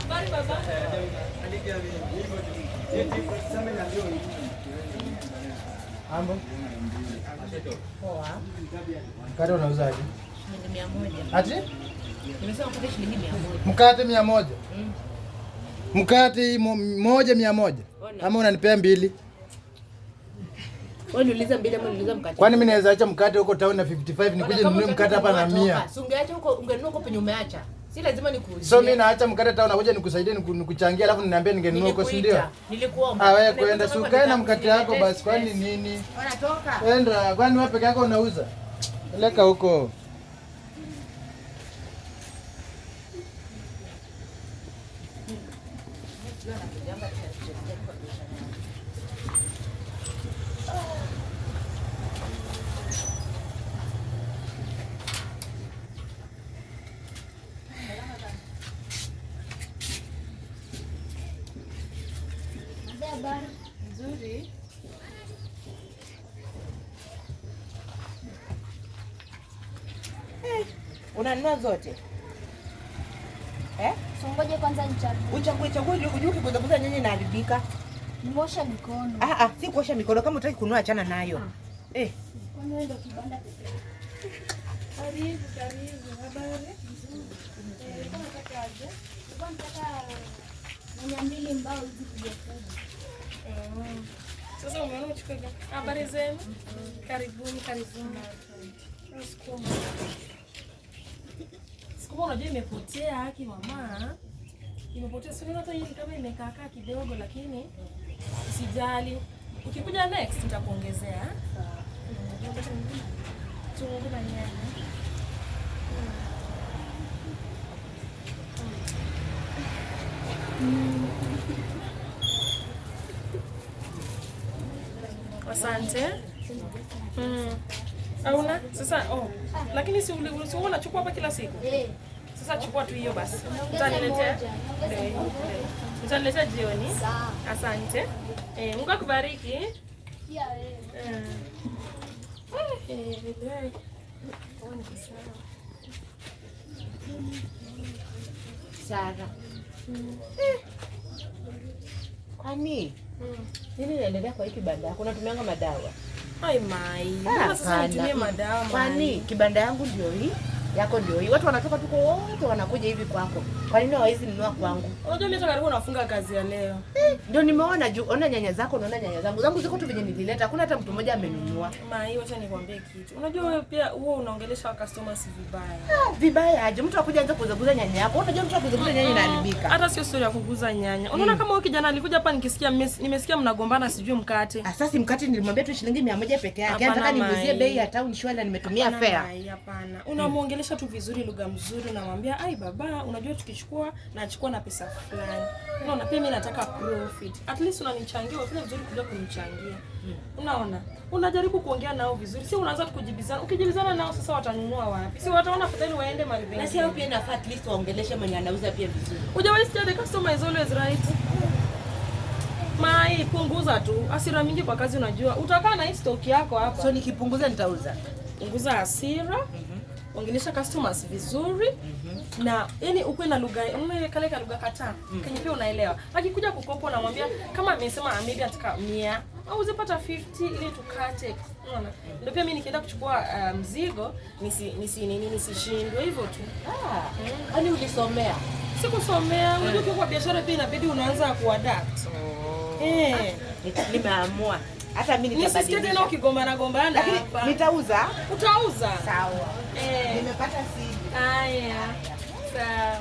Bari baba. Ambo. Poa. Mkate unauzaje? Shilingi 100. Ati? Nimesema kwa shilingi 100. Mkate 100. Mkate moja 100. Ama unanipea mbili? Wewe niuliza mbili ama niuliza mkate? Kwani mimi naweza acha mkate huko town na 55 nikuje ninunue mkate hapa na 100? Si ungeacha huko ungenunua huko penye umeacha. Si lazima nikuulize. So mimi naacha mkate town nakuja nikusaidie nikuchangia alafu niniambie ningenunua huko si ndio? Nilikuomba. Ah wewe kwenda si ukae na mkate wako basi kwani nini? Wanatoka. Enda kwani wewe peke yako unauza? Peleka huko. Nzuri. Unanunua zote? Songoje kwanza nichague. Uchague ujue ukiguza nyanya inaharibika. Niosha mikono. Si kuosha mikono, kama unataka kununua achana nayo. Kwani wewe ndio kibanda pekee? Karibu. Habari? Nataka aje? Nataka nyanya mbili mbao hizi kujakuja. Sasa umeona uchukue habari zenu? Karibuni. Sikuma unajua imepotea haki mama. Imepotea sio hata hii kama imekaa kidogo lakini usijali. Ukikuja next nitakuongezea. Tuongeza nyanya. Asante. Auna sasa lakini si unachukua hapa kila siku? Sasa chukua tu hiyo basi. Utaniletea jioni. Asante. Mungu akubariki. Pia wewe. Sara. Kwani nini inaendelea kwa hii kibanda yako? Unatumianga madawa? Ai mai. Sasa nitumie madawa. Kwani kibanda yangu ndio hii? Yako ndio hii. Watu wanatoka tuko wote wanakuja hivi kwako. Kwa nini hawezi nunua kwangu? Unajua mimi karibu nafunga kazi ya leo. Ndio nimeona juu ona nyanya zako, naona nyanya zangu. Zangu ziko tu venye nilileta. Hakuna hata mtu mmoja amenunua. Mai, wacha nikwambie kitu. Unajua wewe pia huo unaongelesha customers vibaya. Vibaya aje? Mtu akuja anza kuzaguza nyanya yako. Unajua mtu akuzaguza nyanya inaharibika. Hata sio story ya kuguza nyanya. Unaona kama huyo kijana alikuja hapa nimesikia mnagombana sijui mkate. Sasa mkate nilimwambia tu shilingi 100 peke yake. Nataka nimuuzie bei ya town shwala nimetumia fare. Hapana. Unamuongelesha tu vizuri, lugha mzuri, namwambia ai baba, unajua tukichukua nachukua na pesa fulani. Unaona pia mimi nataka profit. At least unanichangia, ufanye vizuri kuja kunichangia. Unaona? Unajaribu kuongea nao vizuri. Si unaanza kujibizana. Ukijibizana nao sasa watanunua wapi? Si wataona fadhali waende maribeni. Na si hao pia inafaa at least waongeleshe mwenye anauza pia vizuri. Hujawahi sikia the customer is always right. Mai, punguza tu. Hasira mingi kwa kazi unajua. Utakaa na hii stock yako hapa. So nikipunguza nitauza. Punguza hasira. Ongelesha customers vizuri. Na yani ukwe na lugha, unaeleka lugha kataa. Kenye pia unaelewa. Akikuja kukopa unamwambia kama amesema maybe ataka 100 au uzipata 50 ili tukate. Unaona? Ndio pia mimi nikienda kuchukua mzigo nisishindwe hivyo tu. Kwani ulisomea? Sikusomea. Unajua kwa biashara pia inabidi unaanza kuadapt. Nimeamua. Hata mimi nitabadilisha. Nisisikie tena ukigombana hapa. Nitauza. Utauza. Sawa. Nimepata siri. Haya. Sawa.